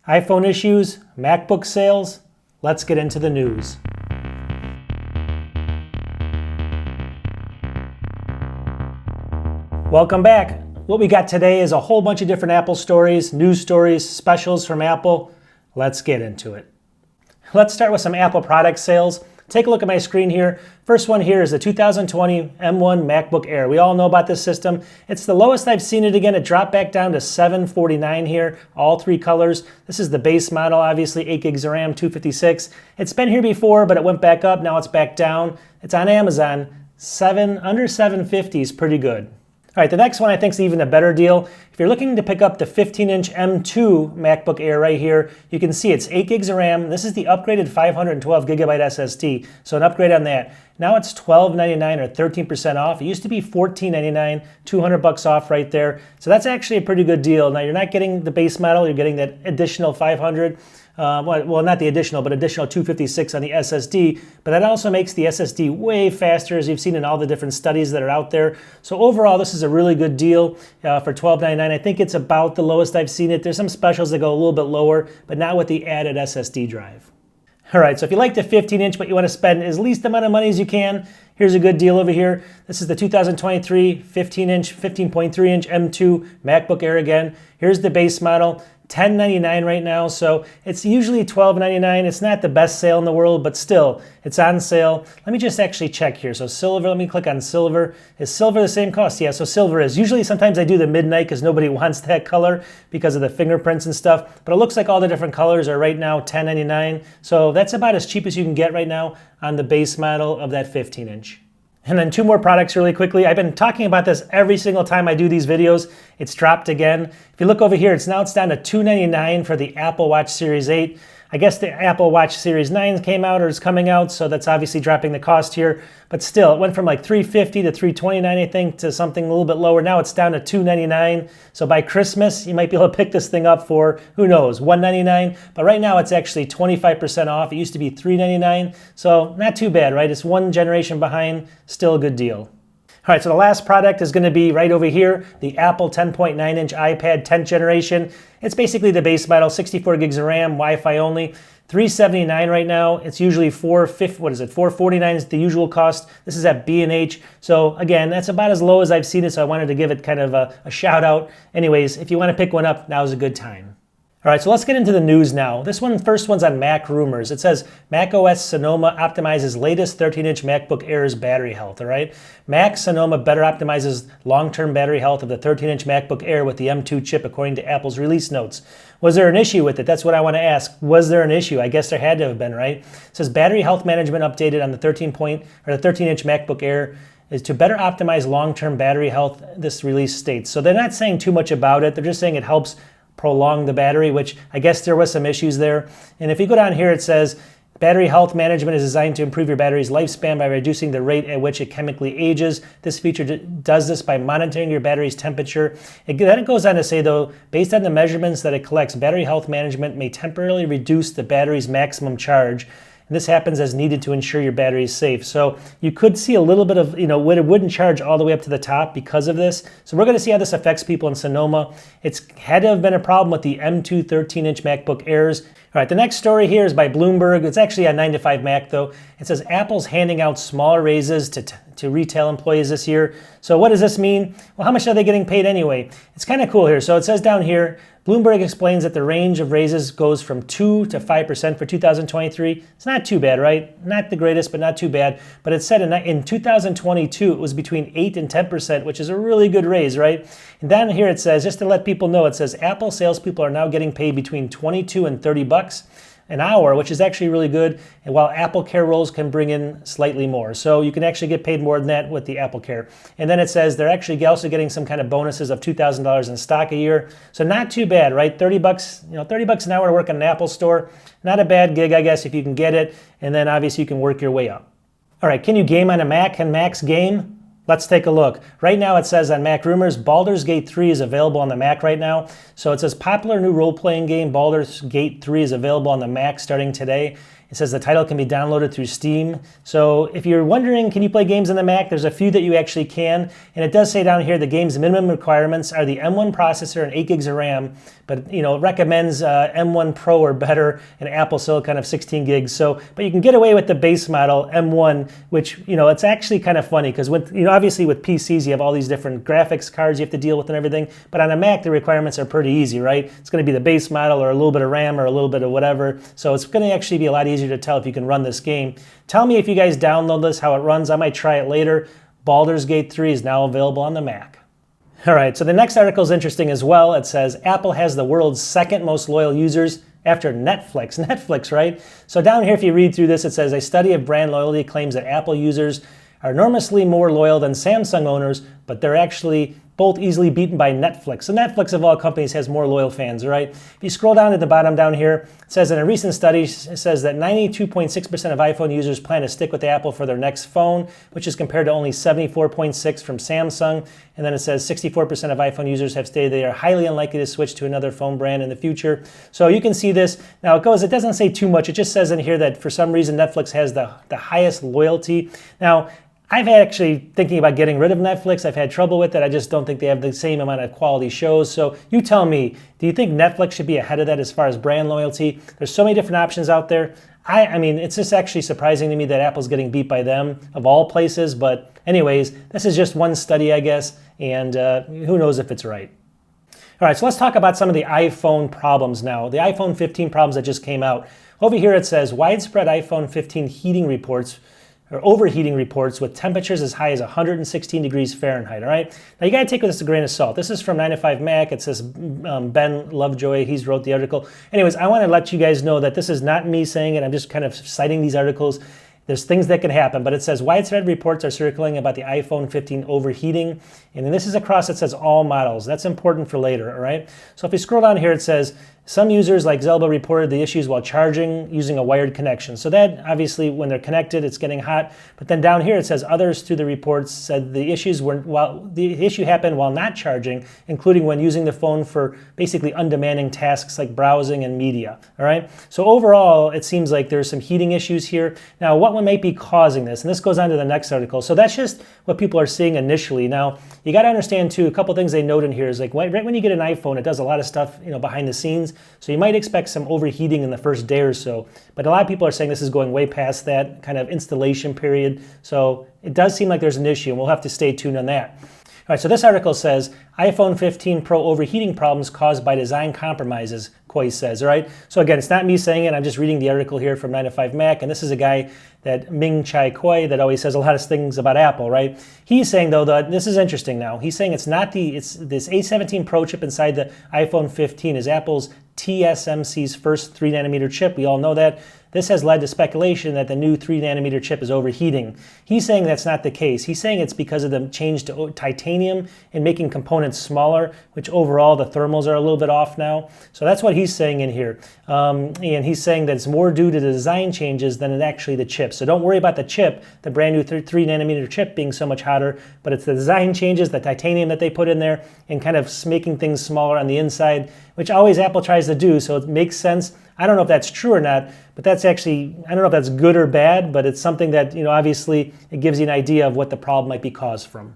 iPhone issues, MacBook sales. Let's get into the news. Welcome back. What we got today is a whole bunch of different Apple stories, news stories, specials from Apple. Let's get into it. Let's start with some Apple product sales. Take a look at my screen here. First one here is the 2020 M1 MacBook Air. We all know about this system. It's the lowest I've seen it again. It dropped back down to $749 here, all three colors. This is the base model, obviously 8 gigs of RAM, 256. It's been here before, but it went back up. Now it's back down. It's on Amazon. Under $750 is pretty good. All right, the next one I think is even a better deal. If you're looking to pick up the 15-inch M2 MacBook Air right here, you can see it's 8 gigs of RAM. This is the upgraded 512 gigabyte SSD, so an upgrade on that. Now it's $1299 or 13% off. It used to be $1499, $200 off right there. So that's actually a pretty good deal. Now you're not getting the base model, you're getting that additional 500. Well, not the additional, but additional 256 on the SSD. But that also makes the SSD way faster, as you've seen in all the different studies that are out there. So overall, this is a really good deal for $1299. I think it's about the lowest I've seen it. There's some specials that go a little bit lower, but not with the added SSD drive. All right, so if you like the 15-inch, but you want to spend as least amount of money as you can, here's a good deal over here. This is the 2023 15-inch, 15.3-inch M2 MacBook Air again. Here's the base model. $1099 right now, so it's usually $1299. It's not the best sale in the world, but still, it's on sale. Let me just actually check here. So silver, let me click on silver. Is silver the same cost? Yeah, so silver is. Usually sometimes I do the midnight because nobody wants that color because of the fingerprints and stuff, but it looks like all the different colors are right now $1099. So that's about as cheap as you can get right now on the base model of that 15-inch. And then two more products really quickly. I've been talking about this every single time I do these videos. It's dropped again. If you look over here, it's down to $299 for the Apple Watch Series 8. I guess the Apple Watch Series 9 came out or is coming out, so that's obviously dropping the cost here. But still, it went from like $350 to $329, I think, to something a little bit lower. Now it's down to $299. So by Christmas, you might be able to pick this thing up for, who knows, $199. But right now, it's actually 25% off. It used to be $399. So not too bad, right? It's one generation behind, still a good deal. All right, so the last product is going to be right over here, the Apple 10.9-inch iPad 10th generation. It's basically the base model, 64 gigs of RAM, Wi-Fi only, $379 right now. It's usually $449 is the usual cost. This is at B&H. So again, that's about as low as I've seen it, so I wanted to give it kind of a shout out. Anyways, if you want to pick one up, now's a good time. All right, so let's get into the news now. First one's on Mac rumors. It says macOS Sonoma optimizes latest 13-inch MacBook Air's battery health, all right? Mac Sonoma better optimizes long-term battery health of the 13-inch MacBook Air with the M2 chip, according to Apple's release notes. Was there an issue with it? That's what I want to ask. Was there an issue? I guess there had to have been, right? It says battery health management updated on the 13-inch MacBook Air is to better optimize long-term battery health, this release states. So they're not saying too much about it. They're just saying it helps prolong the battery, which I guess there was some issues there. And if you go down here, it says battery health management is designed to improve your battery's lifespan by reducing the rate at which it chemically ages. This feature does this by monitoring your battery's temperature. Then it goes on to say, though, based on the measurements that it collects, battery health management may temporarily reduce the battery's maximum charge. And this happens as needed to ensure your battery is safe. So you could see a little bit of, when it wouldn't charge all the way up to the top because of this. So we're going to see how this affects people in Sonoma. It's had to have been a problem with the M2 13-inch MacBook Airs. All right, the next story here is by Bloomberg. It's actually on 9 to 5 Mac, though. It says Apple's handing out smaller raises to retail employees this year. So what does this mean? Well, how much are they getting paid anyway? It's kind of cool here. So it says down here, Bloomberg explains that the range of raises goes from 2 to 5% for 2023. It's not too bad, right? Not the greatest, but not too bad. But it said in 2022, it was between 8 and 10%, which is a really good raise, right? And down here it says, just to let people know, it says Apple salespeople are now getting paid between $22 and $30 an hour, which is actually really good. And while Apple Care roles can bring in slightly more. So you can actually get paid more than that with the Apple Care. And then it says they're actually also getting some kind of bonuses of $2,000 in stock a year. So not too bad, right? $30, $30 an hour to work in an Apple store. Not a bad gig, I guess, if you can get it. And then obviously you can work your way up. All right, can you game on a Mac? Can Macs game? Let's take a look. Right now it says on Mac Rumors, Baldur's Gate 3 is available on the Mac right now. So it says popular new role-playing game Baldur's Gate 3 is available on the Mac starting today. It says the title can be downloaded through Steam. So if you're wondering, can you play games on the Mac? There's a few that you actually can. And it does say down here the game's minimum requirements are the M1 processor and 8 gigs of RAM. But it recommends M1 Pro or better and Apple Silicon of 16 gigs. So, but you can get away with the base model M1, which it's actually kind of funny because with obviously with PCs you have all these different graphics cards you have to deal with and everything. But on a Mac the requirements are pretty easy, right? It's going to be the base model or a little bit of RAM or a little bit of whatever. So it's going to actually be a lot easier to tell if you can run this game. Tell me if you guys download this, how it runs. I might try it later. Baldur's Gate 3 is now available on the Mac. All right, so the next article is interesting as well. It says Apple has the world's second most loyal users after Netflix. Netflix, right? So down here, if you read through this, it says a study of brand loyalty claims that Apple users are enormously more loyal than Samsung owners, but they're actually both easily beaten by Netflix. So Netflix of all companies has more loyal fans, right? If you scroll down to the bottom down here, it says in a recent study, it says that 92.6% of iPhone users plan to stick with Apple for their next phone, which is compared to only 74.6% from Samsung. And then it says 64% of iPhone users have stated they are highly unlikely to switch to another phone brand in the future. So you can see this. Now it doesn't say too much. It just says in here that for some reason Netflix has the highest loyalty. Now, I've actually thinking about getting rid of Netflix. I've had trouble with it. I just don't think they have the same amount of quality shows. So you tell me, do you think Netflix should be ahead of that as far as brand loyalty? There's so many different options out there. I mean, it's just actually surprising to me that Apple's getting beat by them of all places. But anyways, this is just one study, I guess, and who knows if it's right. All right, so let's talk about some of the iPhone problems now. The iPhone 15 problems that just came out. Over here it says widespread iPhone 15 heating reports or overheating reports with temperatures as high as 116 degrees Fahrenheit, all right? Now you gotta take this with a grain of salt. This is from 9to5Mac. It says Ben Lovejoy, he's wrote the article. Anyways, I wanna let you guys know that this is not me saying it. I'm just kind of citing these articles. There's things that can happen, but it says widespread reports are circulating about the iPhone 15 overheating. And then this is across, it says all models. That's important for later, all right? So if you scroll down here, it says, some users like Zelba reported the issues while charging using a wired connection. So that obviously when they're connected, it's getting hot. But then down here it says others through the reports said the issue happened while not charging, including when using the phone for basically undemanding tasks like browsing and media. All right. So overall, it seems like there's some heating issues here. Now, what might be causing this? And this goes on to the next article. So that's just what people are seeing initially. Now, you got to understand too, a couple things they note in here is like right when you get an iPhone, it does a lot of stuff, behind the scenes. So you might expect some overheating in the first day or so, but a lot of people are saying this is going way past that kind of installation period. So it does seem like there's an issue, and we'll have to stay tuned on that. All right, so this article says, iPhone 15 Pro overheating problems caused by design compromises, Coy says, all right? So again, it's not me saying it, I'm just reading the article here from 9to5Mac, and this is a guy, that Ming Chai Coy, that always says a lot of things about Apple, right? He's saying though that, this is interesting now, he's saying it's this A17 Pro chip inside the iPhone 15 is Apple's TSMC's first 3nm chip, we all know that. This has led to speculation that the new 3nm chip is overheating. He's saying that's not the case. He's saying it's because of the change to titanium and making components smaller, which overall the thermals are a little bit off now. So that's what he's saying in here. And he's saying that it's more due to the design changes than actually the chip. So don't worry about the chip, the brand new 3nm chip being so much hotter, but it's the design changes, the titanium that they put in there, and kind of making things smaller on the inside, which always Apple tries to do, so it makes sense. I don't know if that's true or not, but that's actually, I don't know if that's good or bad, but it's something that, obviously it gives you an idea of what the problem might be caused from.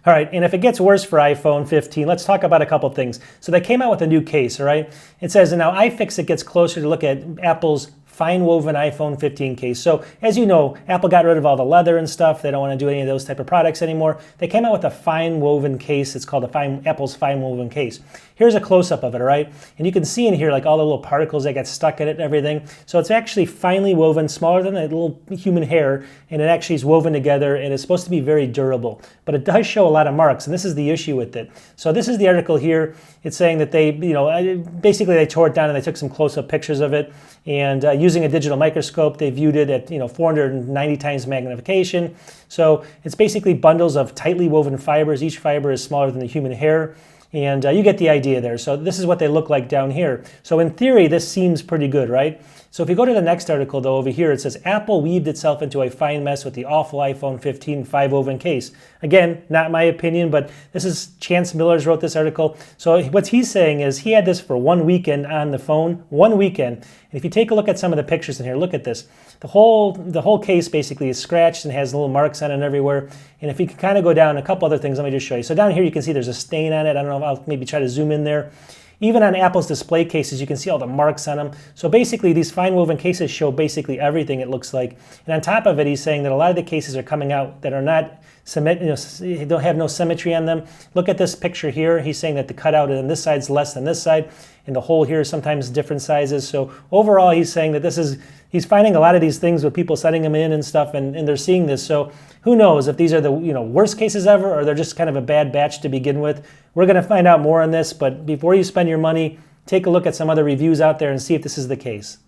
All right, and if it gets worse for iPhone 15, let's talk about a couple things. So they came out with a new case, all right? It says, and now iFixit gets closer to look at Apple's FineWoven iPhone 15 case. So as you know, Apple got rid of all the leather and stuff. They don't want to do any of those type of products anymore. They came out with a FineWoven case. It's called Apple's FineWoven case. Here's a close-up of it, all right? And you can see in here like all the little particles that get stuck in it and everything. So it's actually finely woven, smaller than a little human hair, and it actually is woven together, and it's supposed to be very durable. But it does show a lot of marks, and this is the issue with it. So this is the article here. It's saying that they, basically they tore it down and they took some close-up pictures of it, and using a digital microscope, they viewed it at 490 times magnification. So it's basically bundles of tightly woven fibers. Each fiber is smaller than the human hair. And you get the idea there. So this is what they look like down here. So in theory, this seems pretty good, right? So if you go to the next article, though, over here, it says, Apple weaved itself into a fine mess with the awful iPhone 15 FineWoven case. Again, not my opinion, but this is Chance Miller's wrote this article. So what he's saying is he had this for 1 weekend on the phone, 1 weekend. And if you take a look at some of the pictures in here, look at this. The whole case basically is scratched and has little marks on it everywhere. And if you can kind of go down a couple other things, let me just show you. So down here you can see there's a stain on it. I don't know if I'll maybe try to zoom in there. Even on Apple's display cases, you can see all the marks on them. So basically, these FineWoven cases show basically everything, it looks like. And on top of it, he's saying that a lot of the cases are coming out that are not, don't have no symmetry on them. Look at this picture here. He's saying that the cutout on this side is less than this side, and the hole here is sometimes different sizes. So overall, he's saying that he's finding a lot of these things with people setting them in and stuff, and they're seeing this. So who knows if these are the worst cases ever, or they're just kind of a bad batch to begin with. We're going to find out more on this, but before you spend your money, take a look at some other reviews out there and see if this is the case.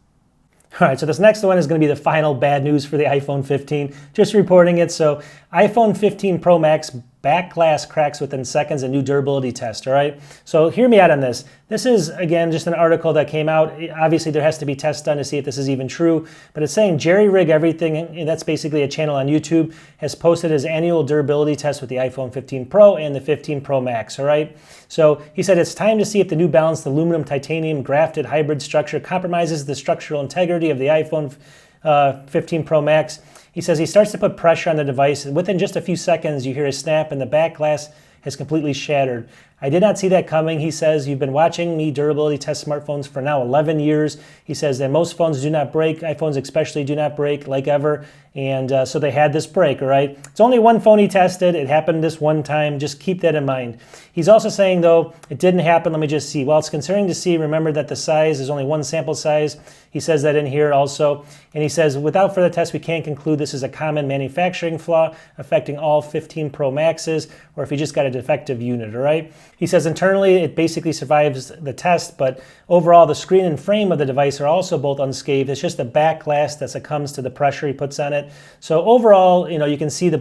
All right, so this next one is going to be the final bad news for the iPhone 15. Just reporting it. So iPhone 15 Pro Max back glass cracks within seconds, a new durability test, all right? So hear me out on this. This is, again, just an article that came out. Obviously, there has to be tests done to see if this is even true, but it's saying Jerry Rig Everything, and that's basically a channel on YouTube, has posted his annual durability test with the iPhone 15 Pro and the 15 Pro Max, all right? So he said it's time to see if the new balanced aluminum titanium grafted hybrid structure compromises the structural integrity of the iPhone 15 Pro Max. He says he starts to put pressure on the device, and within just a few seconds, you hear a snap and the back glass has completely shattered. I did not see that coming. He says, you've been watching me durability test smartphones for now 11 years. He says that most phones do not break. iPhones especially do not break like ever. And so they had this break, all right? It's only one phone he tested. It happened this one time. Just keep that in mind. He's also saying, though, it didn't happen. Let me just see. While it's concerning to see, remember that the size is only one sample size. He says that in here also. And he says, without further tests, we can't conclude this is a common manufacturing flaw affecting all 15 Pro Maxes, or if you just got a defective unit, all right? He says internally it basically survives the test, but overall the screen and frame of the device are also both unscathed. It's just the back glass that succumbs to the pressure he puts on it. So overall, you can see the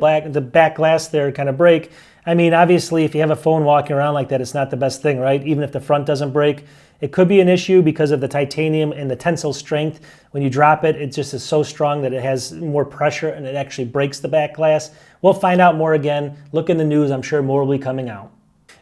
back glass there kind of break. I mean, obviously, if you have a phone walking around like that, it's not the best thing, right? Even if the front doesn't break. It could be an issue because of the titanium and the tensile strength. When you drop it, it just is so strong that it has more pressure and it actually breaks the back glass. We'll find out more again. Look in the news. I'm sure more will be coming out.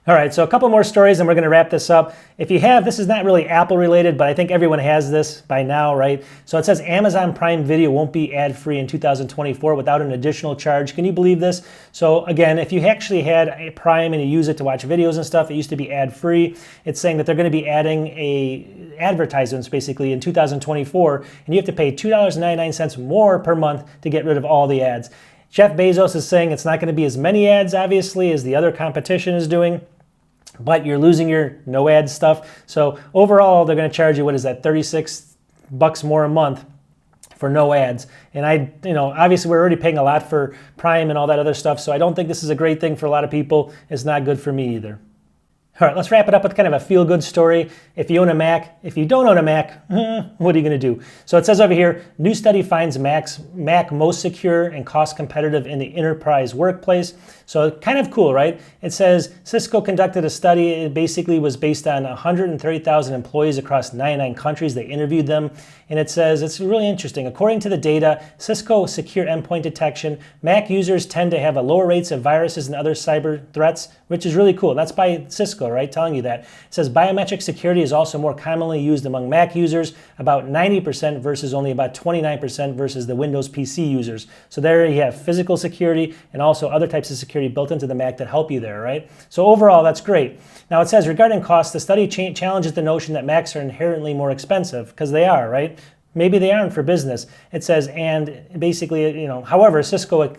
All right, so a couple more stories and we're going to wrap this up. If you have, this is not really Apple related, but I think everyone has this by now, right? So it says Amazon Prime Video won't be ad-free in 2024 without an additional charge. Can you believe this? So again, if you actually had a Prime and you use it to watch videos and stuff, it used to be ad-free. It's saying that they're going to be adding advertisements basically in 2024, and you have to pay $2.99 more per month to get rid of all the ads. Jeff Bezos is saying it's not going to be as many ads, obviously, as the other competition is doing, but you're losing your no ad stuff. So overall, they're going to charge you, what is that, $36 more a month for no ads. And obviously we're already paying a lot for Prime and all that other stuff, so I don't think this is a great thing for a lot of people. It's not good for me either. All right, let's wrap it up with kind of a feel-good story. If you own a Mac, if you don't own a Mac, what are you going to do? So it says over here, new study finds Mac most secure and cost competitive in the enterprise workplace. So kind of cool, right? It says Cisco conducted a study. It basically was based on 130,000 employees across 99 countries. They interviewed them. And it says, it's really interesting. According to the data, Cisco secure endpoint detection, Mac users tend to have a lower rates of viruses and other cyber threats, which is really cool. That's by Cisco, right? Telling you that. It says biometric security is also more commonly used among Mac users, about 90% versus only about 29% versus the Windows PC users. So there you have physical security and also other types of security built into the Mac that help you there, right? So overall, that's great. Now it says regarding cost, the study challenges the notion that Macs are inherently more expensive, because they are, right? Maybe they aren't for business. It says, and basically, however, Cisco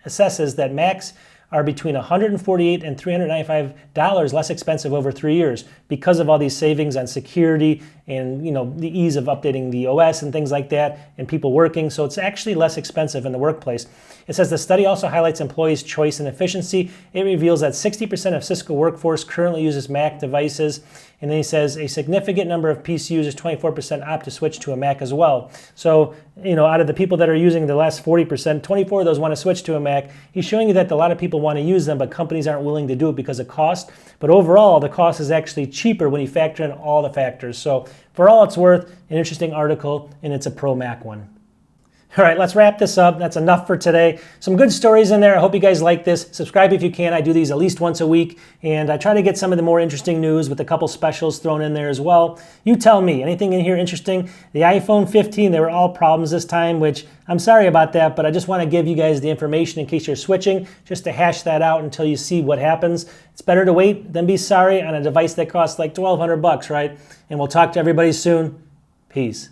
assesses that Macs are between $148 and $395 less expensive over 3 years because of all these savings on security and the ease of updating the OS and things like that and people working. So it's actually less expensive in the workplace. It says the study also highlights employees' choice and efficiency. It reveals that 60% of Cisco workforce currently uses Mac devices. And then he says a significant number of PC users, 24%, opt to switch to a Mac as well. So, out of the people that are using the last 40%, 24 of those want to switch to a Mac. He's showing you that a lot of people want to use them, but companies aren't willing to do it because of cost. But overall, the cost is actually cheaper when you factor in all the factors. So for all it's worth, an interesting article, and it's a pro Mac one. All right, let's wrap this up. That's enough for today. Some good stories in there. I hope you guys like this. Subscribe if you can. I do these at least once a week, and I try to get some of the more interesting news with a couple specials thrown in there as well. You tell me, anything in here interesting? The iPhone 15, they were all problems this time, which I'm sorry about that, but I just want to give you guys the information in case you're switching, just to hash that out until you see what happens. It's better to wait than be sorry on a device that costs like $1,200, right? And we'll talk to everybody soon. Peace.